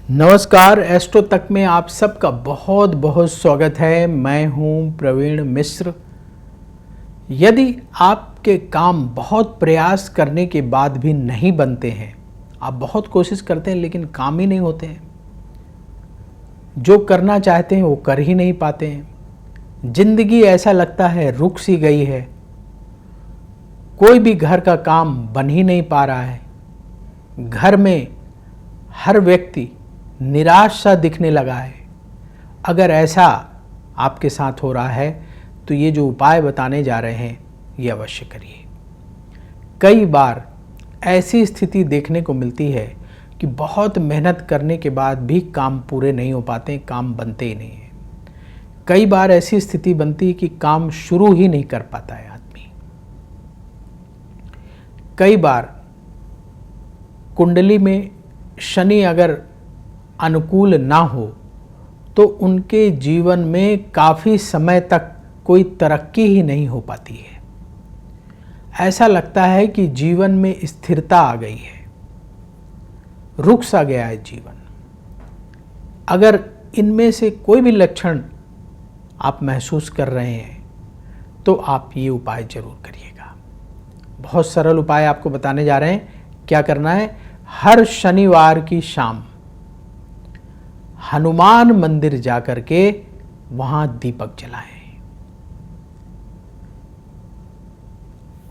नमस्कार, एस्ट्रो तक में आप सबका बहुत बहुत स्वागत है। मैं हूं प्रवीण मिश्र। यदि आपके काम बहुत प्रयास करने के बाद भी नहीं बनते हैं, आप बहुत कोशिश करते हैं लेकिन काम ही नहीं होते हैं, जो करना चाहते हैं वो कर ही नहीं पाते हैं, जिंदगी ऐसा लगता है रुक सी गई है, कोई भी घर का काम बन ही नहीं पा रहा है, घर में हर व्यक्ति निराश सा दिखने लगा है। अगर ऐसा आपके साथ हो रहा है तो ये जो उपाय बताने जा रहे हैं ये अवश्य करिए। कई बार ऐसी स्थिति देखने को मिलती है कि बहुत मेहनत करने के बाद भी काम पूरे नहीं हो पाते, काम बनते ही नहीं हैं। कई बार ऐसी स्थिति बनती है कि काम शुरू ही नहीं कर पाता है आदमी। कई बार कुंडली में शनि अगर अनुकूल ना हो तो उनके जीवन में काफ़ी समय तक कोई तरक्की ही नहीं हो पाती है। ऐसा लगता है कि जीवन में स्थिरता आ गई है, रुक सा गया है जीवन। अगर इनमें से कोई भी लक्षण आप महसूस कर रहे हैं तो आप ये उपाय जरूर करिएगा। बहुत सरल उपाय आपको बताने जा रहे हैं। क्या करना है? हर शनिवार की शाम हनुमान मंदिर जाकर के वहां दीपक जलाएं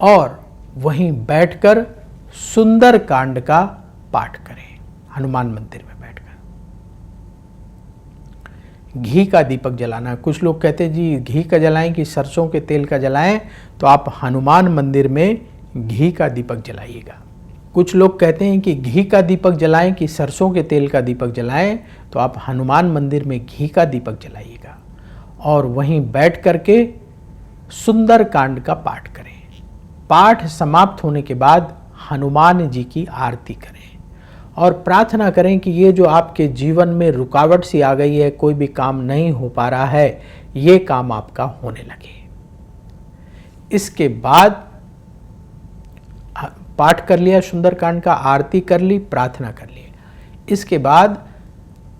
और वहीं बैठकर सुंदर कांड का पाठ करें। हनुमान मंदिर में बैठकर घी का दीपक जलाना। कुछ लोग कहते हैं जी घी का जलाएं कि सरसों के तेल का जलाएं, तो आप हनुमान मंदिर में घी का दीपक जलाइएगा। कुछ लोग कहते हैं कि घी का दीपक जलाएं कि सरसों के तेल का दीपक जलाएं, तो आप हनुमान मंदिर में घी का दीपक जलाइएगा और वहीं बैठ करके सुंदर कांड का पाठ करें। पाठ समाप्त होने के बाद हनुमान जी की आरती करें और प्रार्थना करें कि ये जो आपके जीवन में रुकावट सी आ गई है, कोई भी काम नहीं हो पा रहा है, ये काम आपका होने लगे। इसके बाद पाठ कर लिया सुंदरकांड का, आरती कर ली, प्रार्थना कर ली। इसके बाद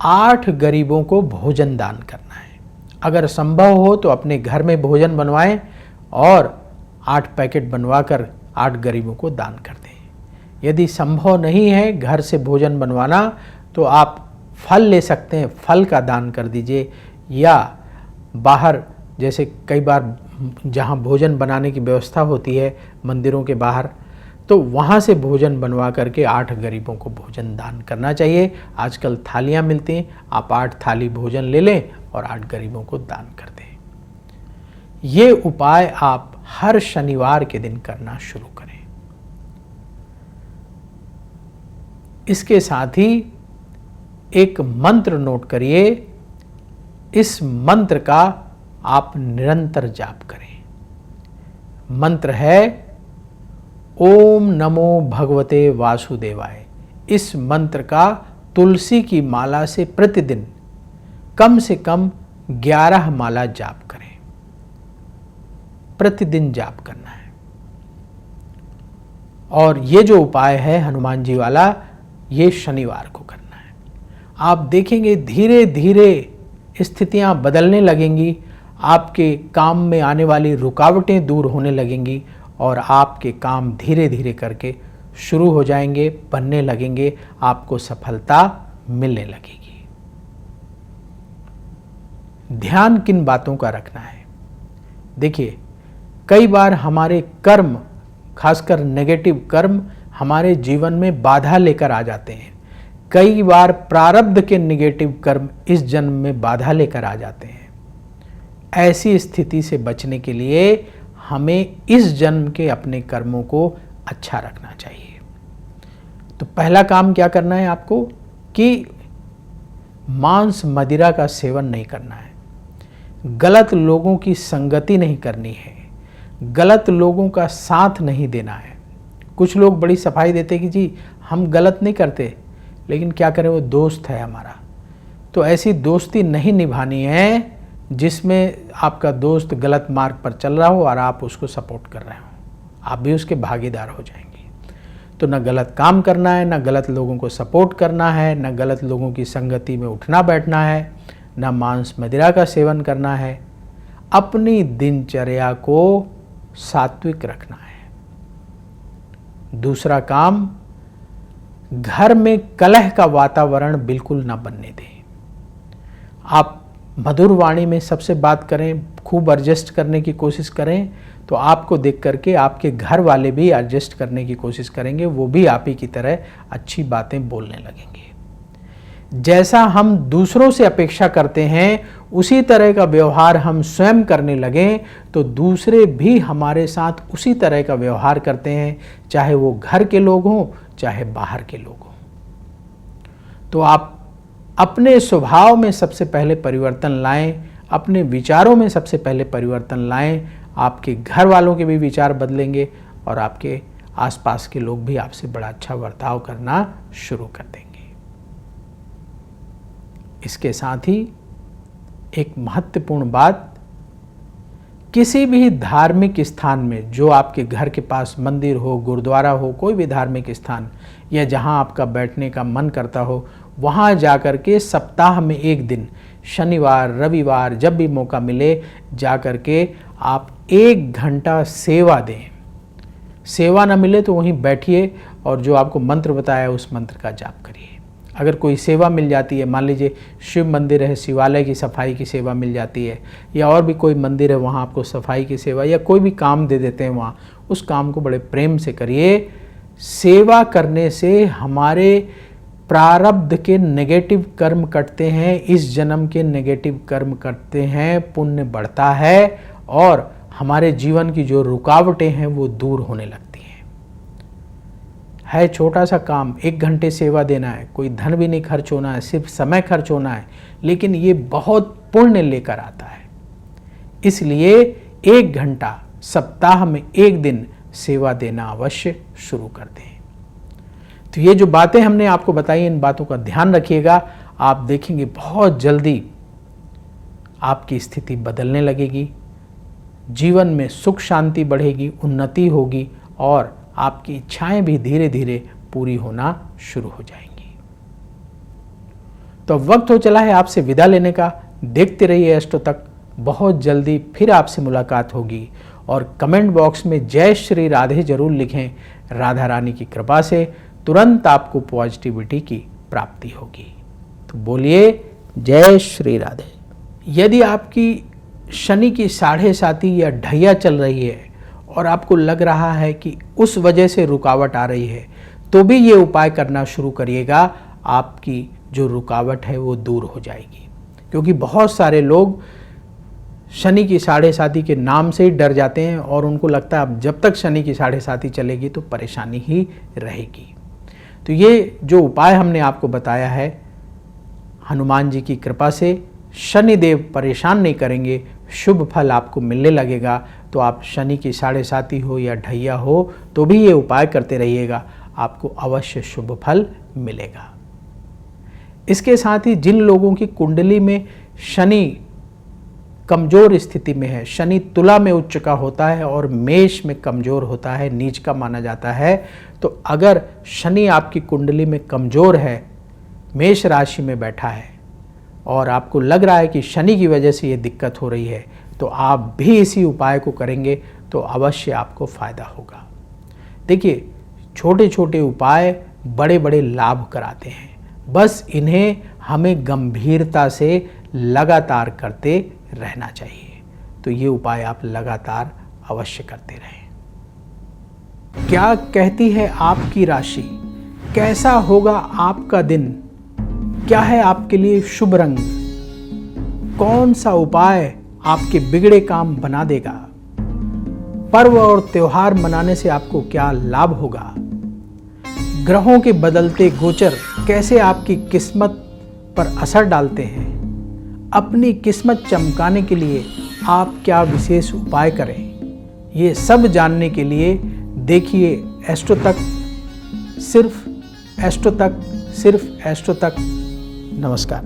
8 गरीबों को भोजन दान करना है। अगर संभव हो तो अपने घर में भोजन बनवाएं और 8 पैकेट बनवाकर 8 गरीबों को दान कर दें। यदि संभव नहीं है घर से भोजन बनवाना तो आप फल ले सकते हैं, फल का दान कर दीजिए, या बाहर जैसे कई बार जहां भोजन बनाने की व्यवस्था होती है मंदिरों के बाहर, तो वहाँ से भोजन बनवा करके 8 गरीबों को भोजन दान करना चाहिए। आजकल थालियाँ मिलती हैं, आप 8 थाली भोजन ले लें और 8 गरीबों को दान कर दें। ये उपाय आप हर शनिवार के दिन करना शुरू करें। इसके साथ ही एक मंत्र नोट करिए। इस मंत्र का आप निरंतर जाप करें। मंत्र है ओम नमो भगवते वासुदेवाय। इस मंत्र का तुलसी की माला से प्रतिदिन कम से कम 11 माला जाप करें। प्रतिदिन जाप करना है। और ये जो उपाय है हनुमान जी वाला, ये शनिवार को करना है। आप देखेंगे धीरे धीरे स्थितियां बदलने लगेंगी, आपके काम में आने वाली रुकावटें दूर होने लगेंगी और आपके काम धीरे धीरे करके शुरू हो जाएंगे, बनने लगेंगे, आपको सफलता मिलने लगेगी। ध्यान किन बातों का रखना है? देखिए, कई बार हमारे कर्म, खासकर नेगेटिव कर्म, हमारे जीवन में बाधा लेकर आ जाते हैं। कई बार प्रारब्ध के नेगेटिव कर्म इस जन्म में बाधा लेकर आ जाते हैं। ऐसी स्थिति से बचने के लिए हमें इस जन्म के अपने कर्मों को अच्छा रखना चाहिए। तो पहला काम क्या करना है आपको कि मांस मदिरा का सेवन नहीं करना है, गलत लोगों की संगति नहीं करनी है, गलत लोगों का साथ नहीं देना है। कुछ लोग बड़ी सफाई देते कि जी हम गलत नहीं करते, लेकिन क्या करें, वो दोस्त है हमारा। तो ऐसी दोस्ती नहीं निभानी है जिसमें आपका दोस्त गलत मार्ग पर चल रहा हो और आप उसको सपोर्ट कर रहे हो, आप भी उसके भागीदार हो जाएंगे। तो न गलत काम करना है, न गलत लोगों को सपोर्ट करना है, न गलत लोगों की संगति में उठना बैठना है, न मांस मदिरा का सेवन करना है। अपनी दिनचर्या को सात्विक रखना है। दूसरा काम, घर में कलह का वातावरण बिल्कुल ना बनने दें। आप मधुर वाणी में सबसे बात करें, खूब एडजस्ट करने की कोशिश करें, तो आपको देख करके आपके घर वाले भी एडजस्ट करने की कोशिश करेंगे, वो भी आप ही की तरह अच्छी बातें बोलने लगेंगे। जैसा हम दूसरों से अपेक्षा करते हैं उसी तरह का व्यवहार हम स्वयं करने लगें तो दूसरे भी हमारे साथ उसी तरह का व्यवहार करते हैं, चाहे वो घर के लोग हों चाहे बाहर के लोग हों। तो आप अपने स्वभाव में सबसे पहले परिवर्तन लाएं, अपने विचारों में सबसे पहले परिवर्तन लाएं। आपके घर वालों के भी विचार बदलेंगे और आपके आसपास के लोग भी आपसे बड़ा अच्छा बर्ताव करना शुरू कर देंगे। इसके साथ ही एक महत्वपूर्ण बात, किसी भी धार्मिक स्थान में, जो आपके घर के पास मंदिर हो, गुरुद्वारा हो, कोई भी धार्मिक स्थान या जहां आपका बैठने का मन करता हो, वहां जाकर के सप्ताह में एक दिन, शनिवार रविवार जब भी मौका मिले, जाकर के आप 1 घंटा सेवा दें। सेवा न मिले तो वहीं बैठिए और जो आपको मंत्र बताया उस मंत्र का जाप करिए। अगर कोई सेवा मिल जाती है, मान लीजिए शिव मंदिर है, शिवालय की सफाई की सेवा मिल जाती है, या और भी कोई मंदिर है वहाँ आपको सफाई की सेवा या कोई भी काम दे देते हैं वहाँ, उस काम को बड़े प्रेम से करिए। सेवा करने से हमारे प्रारब्ध के नेगेटिव कर्म कटते हैं, इस जन्म के नेगेटिव कर्म कटते हैं, पुण्य बढ़ता है और हमारे जीवन की जो रुकावटें हैं वो दूर होने लगती है छोटा सा काम, 1 घंटे सेवा देना है, कोई धन भी नहीं खर्च होना है, सिर्फ समय खर्च होना है, लेकिन ये बहुत पुण्य लेकर आता है। इसलिए 1 घंटा सप्ताह में 1 दिन सेवा देना अवश्य शुरू कर दें। तो ये जो बातें हमने आपको बताई, इन बातों का ध्यान रखिएगा। आप देखेंगे बहुत जल्दी आपकी स्थिति बदलने लगेगी, जीवन में सुख शांति बढ़ेगी, उन्नति होगी और आपकी इच्छाएं भी धीरे धीरे पूरी होना शुरू हो जाएंगी। तो वक्त हो चला है आपसे विदा लेने का। देखते रहिए एस्ट्रो तक, बहुत जल्दी फिर आपसे मुलाकात होगी। और कमेंट बॉक्स में जय श्री राधे जरूर लिखें। राधा रानी की कृपा से तुरंत आपको पॉजिटिविटी की प्राप्ति होगी। तो बोलिए जय श्री राधे। यदि आपकी शनि की 7.5 या ढैया चल रही है और आपको लग रहा है कि उस वजह से रुकावट आ रही है, तो भी ये उपाय करना शुरू करिएगा। आपकी जो रुकावट है वो दूर हो जाएगी। क्योंकि बहुत सारे लोग शनि की 7.5 के नाम से ही डर जाते हैं और उनको लगता है अब जब तक शनि की 7.5 चलेगी तो परेशानी ही रहेगी। तो ये जो उपाय हमने आपको बताया है, हनुमान जी की कृपा से शनिदेव परेशान नहीं करेंगे, शुभ फल आपको मिलने लगेगा। तो आप शनि की 7.5 हो या ढैया हो तो भी ये उपाय करते रहिएगा, आपको अवश्य शुभ फल मिलेगा। इसके साथ ही जिन लोगों की कुंडली में शनि कमजोर स्थिति में है, शनि तुला में उच्च का होता है और मेष में कमजोर होता है, नीच का माना जाता है, तो अगर शनि आपकी कुंडली में कमजोर है, मेष राशि में बैठा है और आपको लग रहा है कि शनि की वजह से ये दिक्कत हो रही है, तो आप भी इसी उपाय को करेंगे तो अवश्य आपको फायदा होगा। देखिए, छोटे छोटे उपाय बड़े बड़े लाभ कराते हैं, बस इन्हें हमें गंभीरता से लगातार करते रहना चाहिए। तो ये उपाय आप लगातार अवश्य करते रहें। क्या कहती है आपकी राशि? कैसा होगा आपका दिन? क्या है आपके लिए शुभ रंग? कौन सा उपाय आपके बिगड़े काम बना देगा? पर्व और त्योहार मनाने से आपको क्या लाभ होगा? ग्रहों के बदलते गोचर कैसे आपकी किस्मत पर असर डालते हैं? अपनी किस्मत चमकाने के लिए आप क्या विशेष उपाय करें? ये सब जानने के लिए देखिए एस्ट्रो तक, सिर्फ एस्ट्रो तक, सिर्फ एस्ट्रो तक। नमस्कार।